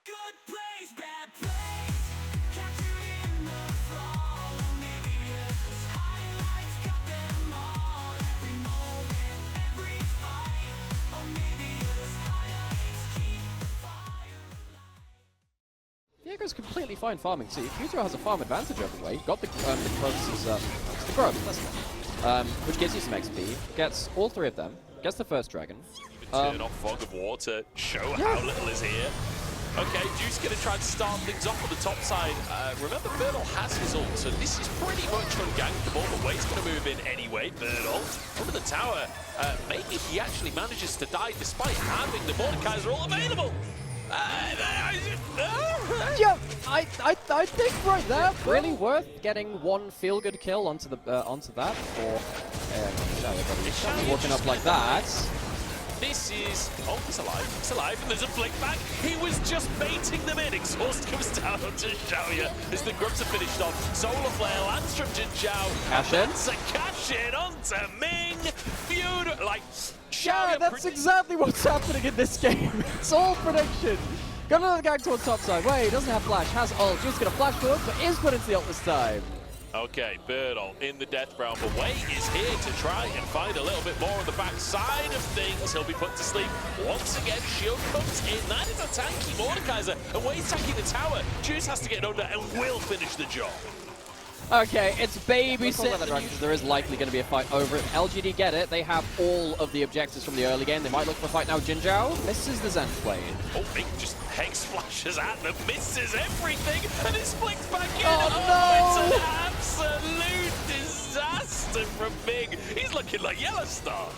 Good plays, bad plays, capturing the fall. OniviaLPLhighlights got them all. Every moment, every fight. OniviaLPLhighlights keep the fire alive. Diego's completely fine farming too. Future has a farm advantage over the way. Got the Crows' the Grub, that's one. Which gives you some XP. Gets all three of them. Gets the first dragon. Turn off Fog of War to show how little is here. Okay, Juice gonna try to start things off on the top side. Remember, Birdle has his ult, so this is pretty much ungankable, but Wade's gonna move in anyway. Birdle under the tower. Maybe he actually manages to die despite having the Mordekaiser all available. Yeah, I think right there, really worth getting one feel-good kill onto the onto that for Shadow walking up like that. This is... Oh, he's alive. He's alive, and there's a flick back. He was just baiting them in. Exhaust comes down onto Xiaoya as the Grubs are finished off. Solar Flare lands from Jin Zhao. Cash in. That's a cash in onto Ming. Beautiful. Like, Yeah, that's exactly what's happening in this game. It's all prediction. Got another gang towards top side. Wait, he doesn't have flash. Has ult. Just gonna flash forward, but is put into the ult this time. Okay, Birdle in the death realm, but Wade is here to try and find a little bit more on the back side of things. He'll be put to sleep. Once again, Shield comes in. That is a tanky Mordekaiser, and Wade's tanking the tower. Juice has to get under and will finish the job. Okay, it's babysitting. There is likely going to be a fight over it. LGD get it. They have all of the objectives from the early game. They might look for a fight now. Jin Zhao misses the Zen plane. Oh, Ming just hex flashes at them, misses everything, and it splits back in. Oh, no! It's an absolute disaster from Ming. He's looking like Yellowstar.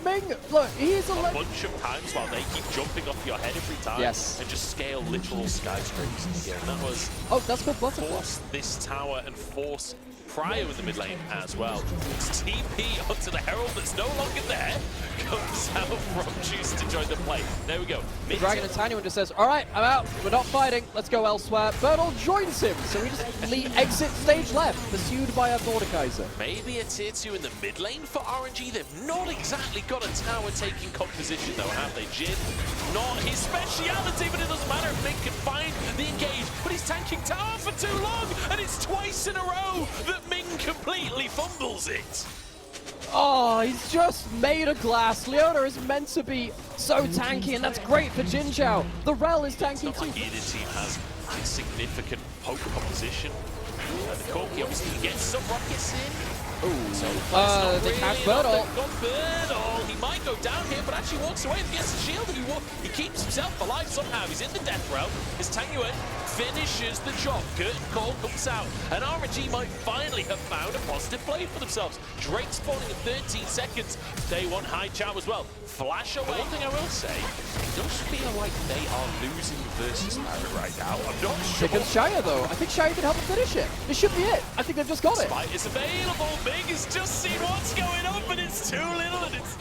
Ming, look, he's a bunch of times while they keep jumping off your head every time. Yes. And just scale literal skyscrapers. Yeah, and that was... Oh, that's called butterfly. Force this tower and force Cryo in the mid lane as well. It's TP onto the Herald that's no longer there. Comes out from Juice to join the play. There we go. The Dragon and Tiny One just says, all right, I'm out. We're not fighting. Let's go elsewhere. Birdle joins him. So we just exit stage left, pursued by a Mordekaiser. Maybe a tier 2 in the mid lane for RNG. They've not exactly got a tower taking composition though, have they? Jin, not his speciality, but it doesn't matter if Ming can find the engage. But he's tanking tower for too long, and it's twice in a row that Ming completely fumbles it. Oh, he's just made of glass. Leona is meant to be so tanky, and that's great for Jin Zhao. The Rel is tanky Not too. like either team has a significant poke composition. The Corki obviously gets some rockets in. Ooh, so they catch Birdle. Birdle. He might go down here, but actually walks away and gets the shield, and he keeps himself alive somehow. He's in the death realm. His Tangyuan finishes the job. Curtain call comes out, and RNG might finally have found a positive play for themselves. Drake spawning in 13 seconds. They want high chow as well. Flash away. One thing I will say, it does feel like they are losing versus Parrot right now. I'm not sure. Because Shaya though, I think Shaya can help them finish it. This should be it. I think they've just got it. Spite is available. Ming has just seen what's going on, but it's too little, and it's...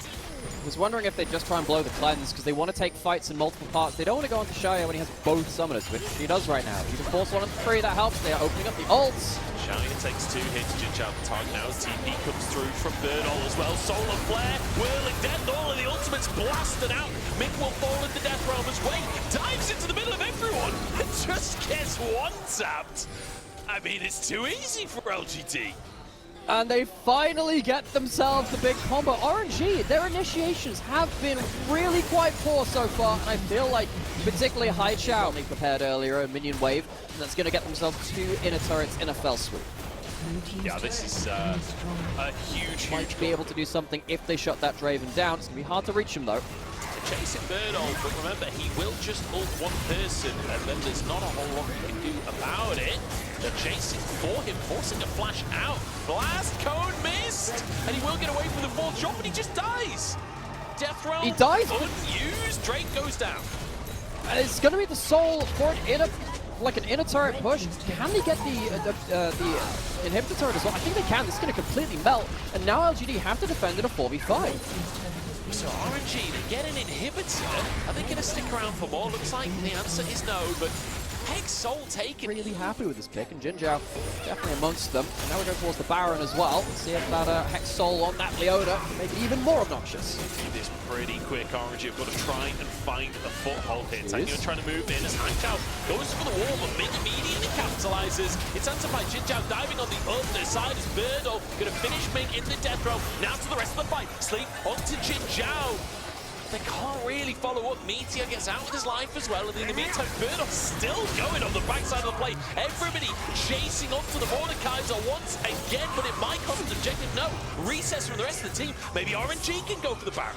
I was wondering if they'd just try and blow the cleanse, because they want to take fights in multiple parts. They don't want to go onto Shaya when he has both summoners, which he does right now. You can force one on 3, that helps. They are opening up the ults. Shaya takes 2 hits. Jin Zhao the target now as TP comes through from Birdle as well. Solar Flare, whirling death, all of the ultimates blasted out. Ming will fall in the death realm as Wade dives into the middle of everyone and just gets one-tapped. I mean, it's too easy for LGD. And they finally get themselves the big combo. RNG, their initiations have been really quite poor so far. And I feel like particularly High Chow, they prepared earlier, a minion wave, and that's going to get themselves 2 inner turrets in a fell swoop. Yeah, this is a huge Might be able to do something if they shut that Draven down. It's going to be hard to reach him though. Chasing Birdle, but remember, he will just ult one person, and then there's not a whole lot he can do about it. They're chasing for him, forcing a flash out. Blast cone missed, and he will get away from the full drop, and he just dies. Death realm He dies, unused. Drake goes down. And it's going to be the soul for an inner, like an inner turret push. Can they get the inhibitor turret as well? I think they can. This is going to completely melt, and now LGD have to defend in a 4v5. So RNG, they get an inhibitor. Are they going to stick around for more? Looks like the answer is no, but Hex Soul taken. Really happy with this pick, and Jinzhou definitely amongst them. And now we're going towards the Baron as well. Let's see if that Hex Soul on that Leota can make it even more obnoxious. Do this pretty quick. RNG have got to try and find a foothold here. Tangyuan trying to move in as Hangzhou goes for the wall, but Ming immediately capitalizes. It's answered by Jinzhou diving on the other side as Birdle going to finish Ming in the death row. Now to the rest of the fight. Sleep onto Jinzhou. They can't really follow up. Meteor gets out with his life as well, and in the meantime, Birdle still going on the backside of the play. Everybody chasing onto the Mordekaiser once again, but it might cost an objective. No, recess from the rest of the team. Maybe RNG can go for the Baron.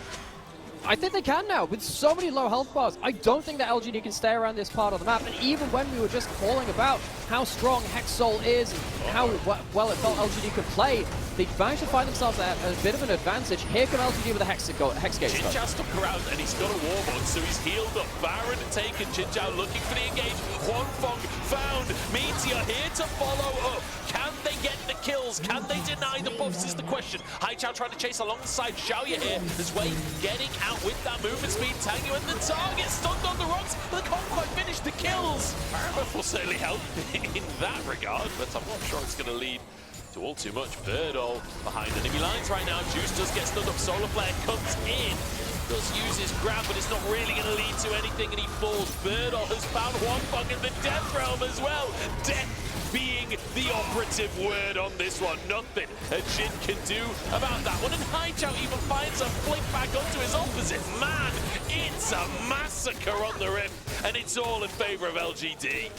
I think they can now, with so many low health bars. I don't think that LGD can stay around this part of the map, and even when we were just calling about how strong Hex Soul is, and how well it felt LGD could play, they managed to find themselves at a bit of an advantage. Here come LGD with a Hex Gate. Jinzhou stuck around, and he's got a Warbot, so he's healed up. Baron taken, Jinzhou looking for the engage. Huanfeng found, Meteor here to follow up. Can they get the kills? Can they deny the buffs is the question. Haichao trying to chase alongside Xiaoya here. As Wei getting out with that movement speed. Tangu and the target stunned on the rocks, but they can't quite finish the kills. Buff will certainly help in that regard, but I'm not sure it's going to lead to all too much. Birdle behind enemy lines right now. Juice does get stunned up. Solar Flare comes in. Does use his grab, but it's not really going to lead to anything, and he falls. Birdle has found Huanfeng in the Death Realm as well. Death being the operative word on this one. Nothing a Jin can do about that one, and Haichao even finds a flick back onto his opposite. Man, it's a massacre on the rim, and it's all in favor of LGD.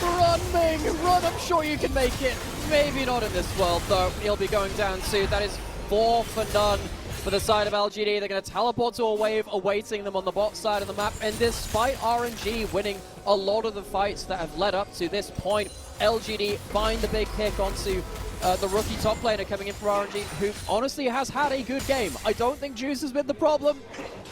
Run, Ming! Run! I'm sure you can make it. Maybe not in this world, though. He'll be going down soon. That is 4 for none for the side of LGD. They're going to teleport to a wave awaiting them on the bot side of the map. And despite RNG winning a lot of the fights that have led up to this point, LGD find the big pick onto the rookie top laner coming in for RNG, who honestly has had a good game. I don't think Juice has been the problem.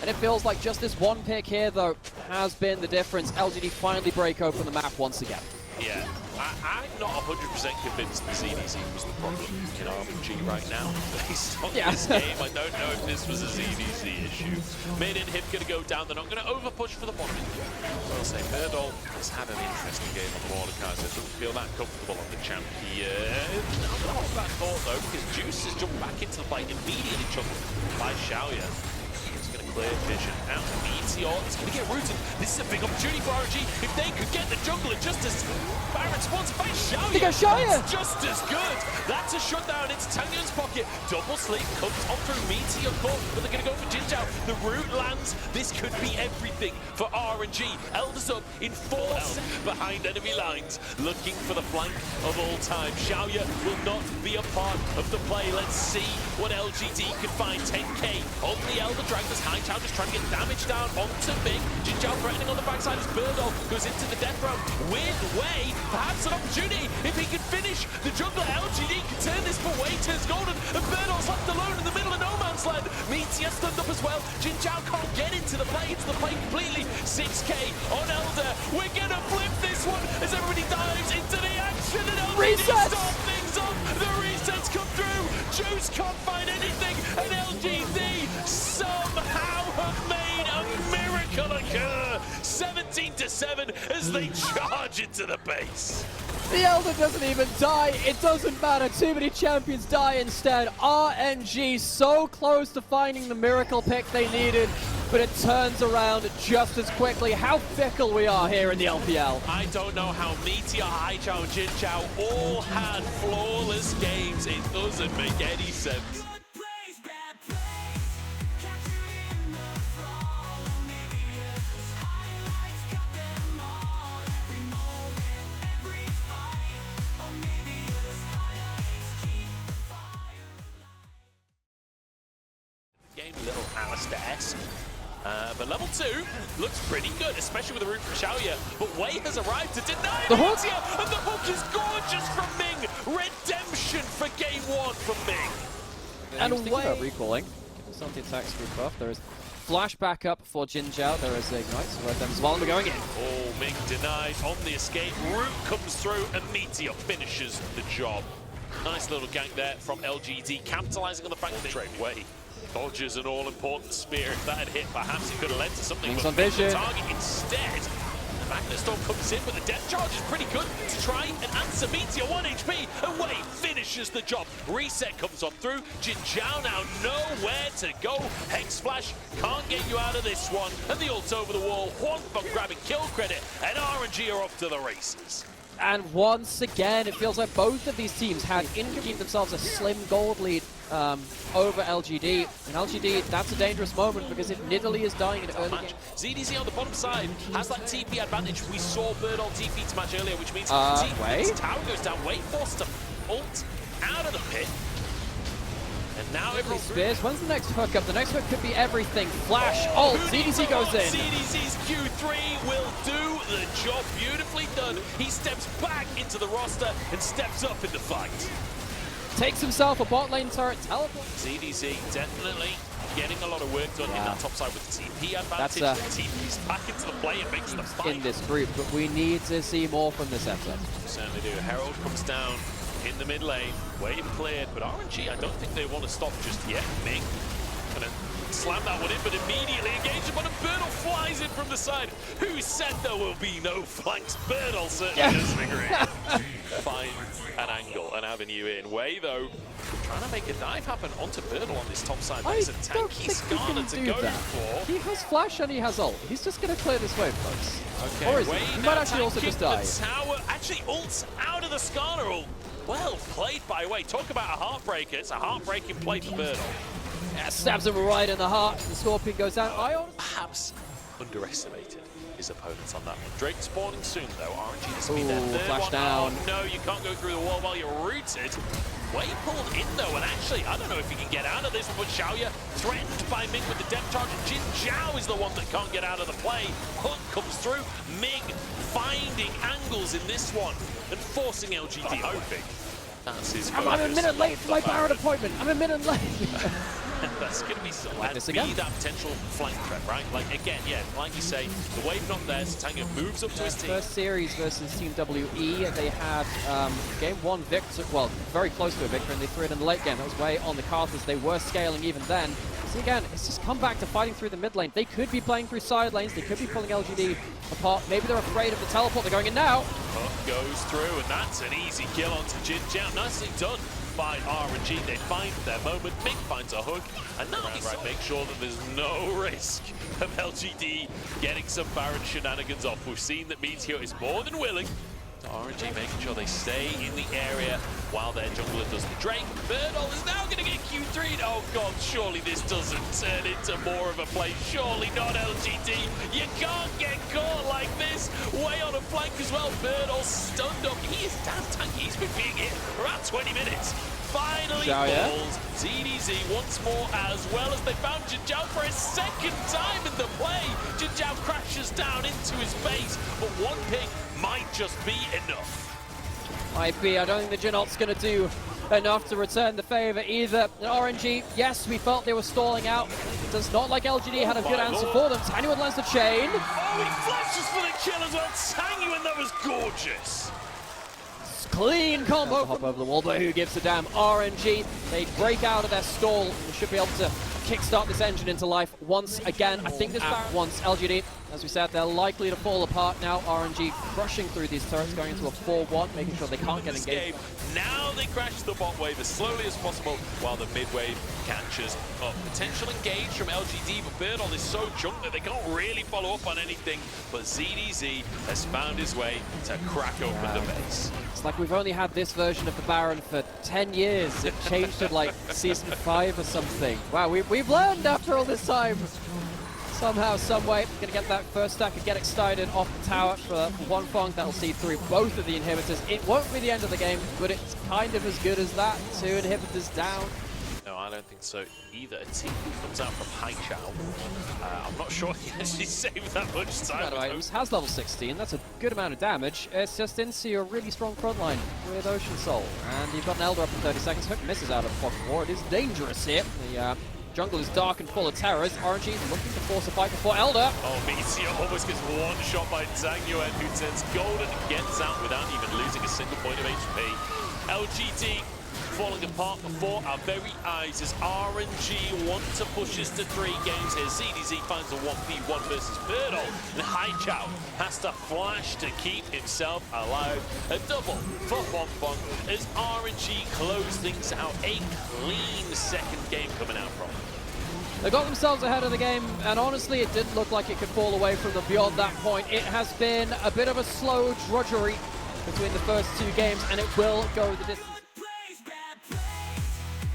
And it feels like just this one pick here, though, has been the difference. LGD finally break open the map once again. Yeah, I'm not 100% convinced the ZDZ was the problem in RNG right now. Based on this game, I don't know if this was a ZDZ issue. Mid and Hip going to go down. They're not going to over-push for the bottom. I'll say Birdle has had an interesting game on the Mordekaiser. Doesn't feel that comfortable on the champion. I'm going to hold that thought, though, because Juice has jumped back into the fight immediately chuckled by Xiaoya. Clear vision out. Meteor is going to get rooted. This is a big opportunity for RNG. If they could get the jungler just as Baron spawns by Xiaoya, that's just as good. That's a shutdown into Tangyuan's pocket. Double sleep comes on through Meteor Core, but they're going to go for Jinzhou. The root lands. This could be everything for RNG. Elders up in 4th behind enemy lines, looking for the flank of all time. Xiaoya will not be a part of the play. Let's see what LGD can find. 10k on the Elder Dragon. Haichao just trying to get damage down onto Ming. Jinzhou threatening on the backside as Birdle goes into the death row with Wei. Perhaps an opportunity if he can finish the jungler. LGD can turn this, but Wei turns golden, and Birdle's left alone in the middle of no man's land. Meteor stunned up as well. Jinzhou can't get into the play completely. 6k on Elder. We're gonna flip this one as everybody dives into the action, and LGD start things up. The resets come through. Juice can't find anything, and LGD somehow have made a miracle occur. 17-7 as they charge into the base. The Elder doesn't even die. It doesn't matter. Too many champions die instead. RNG so close to finding the miracle pick they needed, but it turns around just as quickly. How fickle we are here in the LPL. I don't know how Meteor, Haichao, and Jinzhou all had flawless games. It doesn't make any sense. Good plays, bad plays. Capturing the fall. OniviaLPLhighlights got them all. Every moment, every fight. OniviaLPLhighlights keep the fire alive. Game little Alistair-esque. But level 2 looks pretty good, especially with the root from Xiaoya. But Wei has arrived to deny The hook? Meteor, and the hook is gorgeous from Ming. Redemption for game 1 from Ming. And thinking about Wei recalling. some of the attacks speed buff. There is flash back up for Jinzhou. There is Ignite, so them as well, and we're going in. Oh, Ming denied on the escape. Root comes through, and Meteor finishes the job. Nice little gank there from LGD, capitalizing on the fact that trade Wei dodges an all-important spear. If that had hit, perhaps it could have led to something. Ming's But on vision. the target instead. Magnet Storm comes in, but the Death Charge is pretty good to try and answer Meteor 1 HP. And Wave finishes the job. Reset comes on through. Jin Zhao now nowhere to go. Hex Flash can't get you out of this one. And the ult over the wall. Huanfeng grabbing kill credit. And RNG are off to the races. And once again, it feels like both of these teams had introduced themselves a slim gold lead over LGD. And LGD, that's a dangerous moment because if Nidalee is dying in early game... ZDZ on the bottom side has that TP advantage. We saw Birdall TP to match earlier, which means Wait? tower goes down. Wait, forced to ult out of the pit. And now every Spears, when's the next hook up? The next hook could be everything. Flash, ult, ZDZ goes in. ZDZ's Q3 will do the job. Beautifully done. He steps back into the roster and steps up in the fight. Takes himself a bot lane turret, teleport. ZDZ definitely getting a lot of work done in that top side with the TP advantage. That's, TP's back into the play and makes the fight. In this group, but we need to see more from this setup. Certainly do. Herald comes down in the mid lane. Wave cleared, but RNG, I don't think they want to stop just yet. Ming gonna slam that one in, but immediately engage upon a Birdall flies in from the side. Who said there will be no flanks? Birdall certainly doesn't agree. Find an angle, an avenue in. Way though, trying to make a dive happen onto Birdall on this top side. There's a tanky Skarner to go for. He has flash and he has ult. He's just going to clear this wave, folks. Okay, Or is he? He might actually also just die. The tower actually ults out of the Skarner ult. Well played by Way. Talk about a heartbreaker. It's a heartbreaking play for Birdall. Yeah, stabs him right in the heart. The Scorpion goes down. Perhaps underestimated his opponents on that one. Drake spawning soon though. RNG this will be their third flash one. down. Oh no, you can't go through the wall while you're rooted. Way pulled in though, and actually, I don't know if you can get out of this one, but Xiaoya threatened by Ming with the depth charge, and Jin Zhao is the one that can't get out of the play. Hook comes through. Ming finding angles in this one and forcing LGD hoping. That's his I'm a minute late for my Baron appointment. I'm a minute late. That's going to be so. Like And this be again? that potential flank threat, right? Like, again, yeah, like you say, the wave not there, Satanga moves up to his team. First series versus Team WE, they had game one victory, well, very close to a victory, and they threw it in the late game. That was way on the cards as they were scaling even then. So again, it's just come back to fighting through the mid lane. They could be playing through side lanes, they could be pulling LGD apart. Maybe they're afraid of the teleport, they're going in now. Hook goes through, and that's an easy kill onto Jin Zhao. Nicely done by RNG. They find their moment. Ming finds a hook, and now he's make sure that there's no risk of LGD getting some Baron shenanigans off. We've seen that Meteor is more than willing. RNG making sure they stay in the area while their jungler does the Drake. Birdall is now going to get Q3'd. Oh god, surely this doesn't turn into more of a play. Surely not, LGD. You can't get caught like this. Way on a flank as well. Birdall stunned up. He is damn tanky. He's been being hit for around 20 minutes. Finally falls. ZDZ once more, as well as they found Jin Zhao for a second time in the play. Jin Zhao crashes down into his base, but one ping might just be enough. Might be. I don't think the Jin ult's going to do enough to return the favor either. RNG, yes, we felt they were stalling out. It does not like LGD had a good answer for them. Tanyuan lands the chain. Oh, he flashes for the kill as well. Tanyuan, that was gorgeous. Clean combo. Hop over the wall, but who gives a damn? RNG, they break out of their stall. They should be able to kickstart this engine into life once again. I think this Baron once LGD, as we said, they're likely to fall apart now. RNG crushing through these turrets, going into a 4-1, making sure they can't get engaged. Now they crash the bot wave as slowly as possible while the mid wave catches up. Potential engage from LGD, but Birdall is so junk that they can't really follow up on anything. But ZDZ has found his way to crack open the base. It's like we've only had this version of the Baron for 10 years. It changed at like season 5 or something. Wow, we've learned after all this time. Somehow, someway, gonna get that first stack and get excited off the tower for Huanfeng. That'll see through both of the inhibitors. It won't be the end of the game, but it's kind of as good as that. 2 inhibitors down. No, I don't think so either. A team comes out from Haichao. I'm not sure he actually saved that much time. By the way, it has level 16. That's a good amount of damage. It's just into a really strong front line with Ocean Soul. And you've got an Elder up in 30 seconds. Hook misses out of the pocket war. It is dangerous here. The jungle is dark and full of terrors. RNG looking to force a fight before Elder. Oh, Meteor almost gets one shot by Zhang Yuan, who turns golden and gets out without even losing a single point of HP. LGD falling apart before our very eyes as RNG want to push us to 3 games here. ZDZ finds a 1v1 versus Birdle, and Haichao has to flash to keep himself alive. A double for Bonbon as RNG close things out. A clean second game coming out from. They got themselves ahead of the game, and honestly, it didn't look like it could fall away from them beyond that point. It has been a bit of a slow drudgery between the first 2 games, and it will go the distance. Plays, bad plays,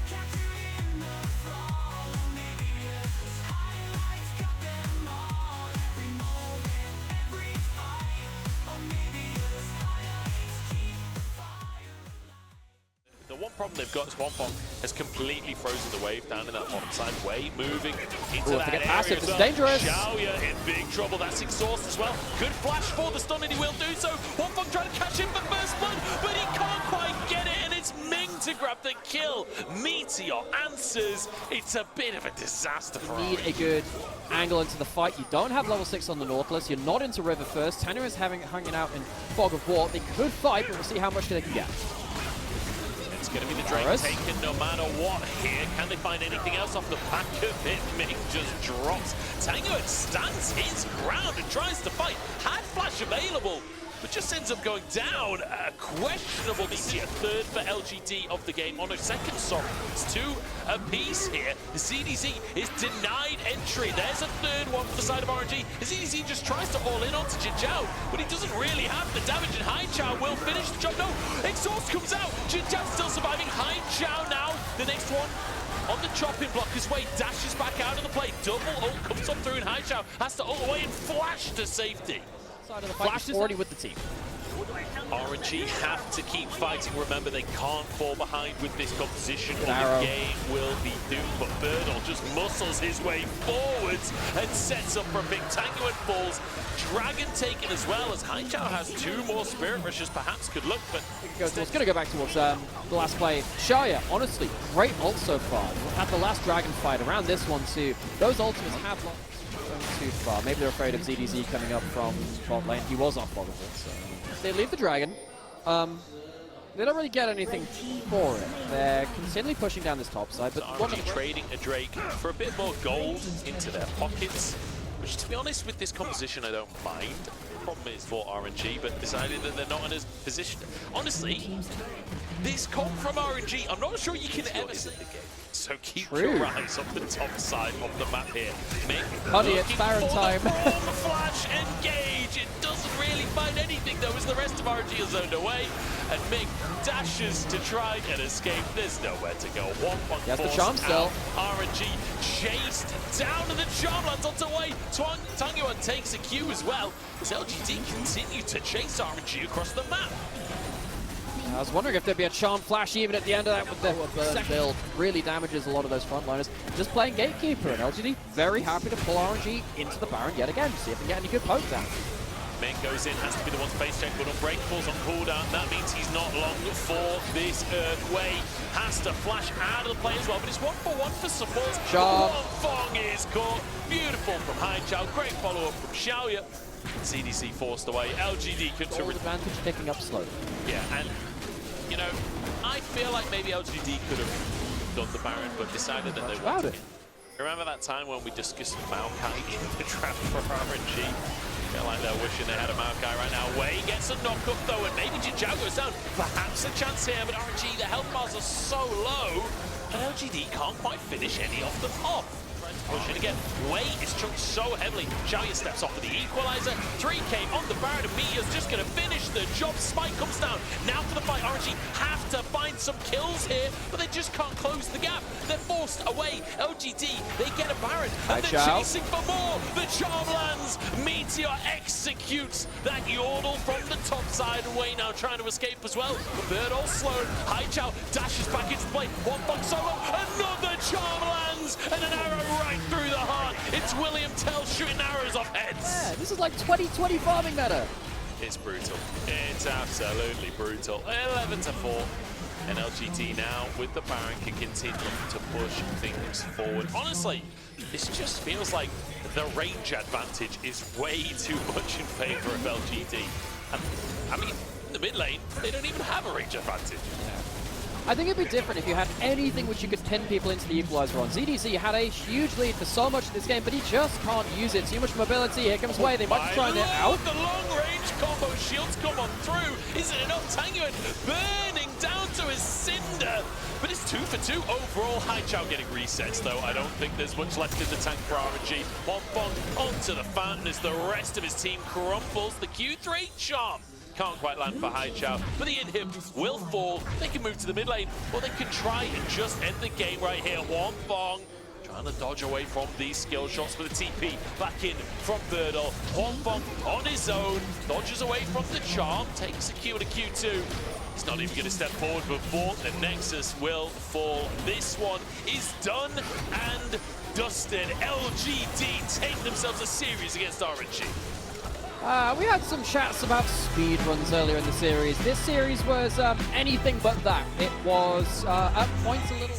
capturing the fall. Onivia highlights, got them all. Every moment, every fight. Onivia's highlights keep the fire alive. The one problem they've got is Bonbon has completely frozen the wave down in that bottom side. Wave moving into that get area passive, as this is well. dangerous. Xiaoya in big trouble. That's exhaust as well. Good flash for the stun, and he will do so. Bonbon trying to catch him for first blood, but he can't quite get it, and it's Ming to grab the kill. Meteor answers. It's a bit of a disaster for You need RNG. a good angle into the fight. You don't have level 6 on the Nautilus. You're not into River first. Tanner is hanging out in Fog of War. They could fight, but we'll see how much they can get. It's going to be the Drake Varus. taken no matter what here. Can they find anything else off the back of it? Ming just drops. Tango stands his ground and tries to fight. Had flash available, but just ends up going down. A questionable DC, a third for LGD of the game on a second song. It's 2 apiece here. The ZDZ is denied entry. There's a third one for the side of RNG. The ZDZ just tries to all in onto Jinjiao, but he doesn't really have the damage, and Haichao will finish the job. No, exhaust comes out. Jinjiao still surviving. Haichao now, the next one on the chopping block as Wei dashes back out of the play. Double ult comes up through, and Haichao has to ult away and flash to safety. Side of the fight is already with the team. RNG have to keep fighting. Remember, they can't fall behind with this composition, or arrow. the game will be doomed. But Birdle just muscles his way forwards and sets up for a big tango and falls. Dragon taken as well, as Haichao has 2 more Spirit Rushes. Perhaps could look, but It's going to go back towards the last play. Shaya, honestly, great ult so far. Had the last Dragon fight around this one too. Those ultimates have not gone too far. Maybe they're afraid of ZDZ coming up from bot lane. He was off bottom of it, so they leave the Dragon. They don't really get anything for it. They're continually pushing down this top side, but RNG trading a Drake for a bit more gold into their pockets, which, to be honest, with this composition, I don't mind. The problem is for RNG, but decided that they're not in a position. Honestly, this comp from RNG, I'm not sure you can ever see the game. So keep True. your eyes on the top side of the map here. Mick Honey, it's looking Baron for time. the form flash engage. It doesn't really find anything though, as the rest of RNG is zoned away. And Mick dashes to try and escape. There's nowhere to go. One He has the forced charm still. out. RNG chased down to the charm lands onto way. Tangyuan takes a Q as well, as LGD continue to chase RNG across the map. I was wondering if there'd be a charm flash even at the end of that with the burn build. Really damages a lot of those frontliners. Just playing Gatekeeper, and LGD very happy to pull RNG into the Baron yet again. See if they get any good poke down. Ming goes in, has to be the one to face check, but Unbreakable's on cooldown. That means he's not long for this Wei has to flash out of the play as well, but it's 1-for-1 for support. Charm. Fong is caught. Beautiful from Haichao. Great follow-up from Xiaoya. CDC forced away. LGD could to Gold advantage picking up slowly. yeah, and you know, I feel like maybe LGD could have done the Baron, but decided that they About wanted it. it. Remember that time when we discussed Maokai in the trap for RNG? Feel like they're wishing they had a Maokai right now. Wei gets a knock-up though, and maybe Jinjiao goes down. Perhaps a chance here, but RNG, the health bars are so low, and LGD can't quite finish any of them off. Pushing again. Wei is chunked so heavily. Xiaoya steps off with the equalizer. 3K on the Baron, and Meteor's just going to finish the job. Spike comes down. Now for the fight. RNG have to find some kills here, but they just can't close the gap. They're forced away. LGD, they get a Baron, and they're chasing for more. The charm lands. Meteor executes that yordle from the top side. And Wei now trying to escape as well. But Bird all slowed. Haichao dashes back into play. One box solo. Another charm lands, and an arrow right through the heart. It's William Tell shooting arrows off heads. Yeah, this is like 2020 farming meta. It's brutal. It's absolutely brutal. 11-4. And LGT now with the Baron can continue to push things forward. Honestly, this just feels like the range advantage is way too much in favor of LGT. And I mean, in the mid lane, they don't even have a range advantage. I think it'd be different if you had anything which you could pin people into the equalizer on. ZDZ had a huge lead for so much of this game, but he just can't use it. Too much mobility. Here comes Way. They might be trying it out. The long-range combo shields come on through. Is it enough? Tanguan burning down to his cinder. But it's 2 for 2 overall. Haichao getting resets, though. I don't think there's much left in the tank for RNG. Wonfong onto the fountain as the rest of his team crumbles. The Q3 charm can't quite land for Haichao, but the inhib will fall. They can move to the mid lane, or they can try and just end the game right here. Wonfong trying to dodge away from these skill shots for the TP. Back in from Birdle. Wonfong on his own, dodges away from the charm, takes a Q and a Q2. He's not even going to step forward before the Nexus will fall. This one is done and dusted. LGD take themselves a series against RNG. We had some chats about speed runs earlier in the series. This series was anything but that. It was at points a little...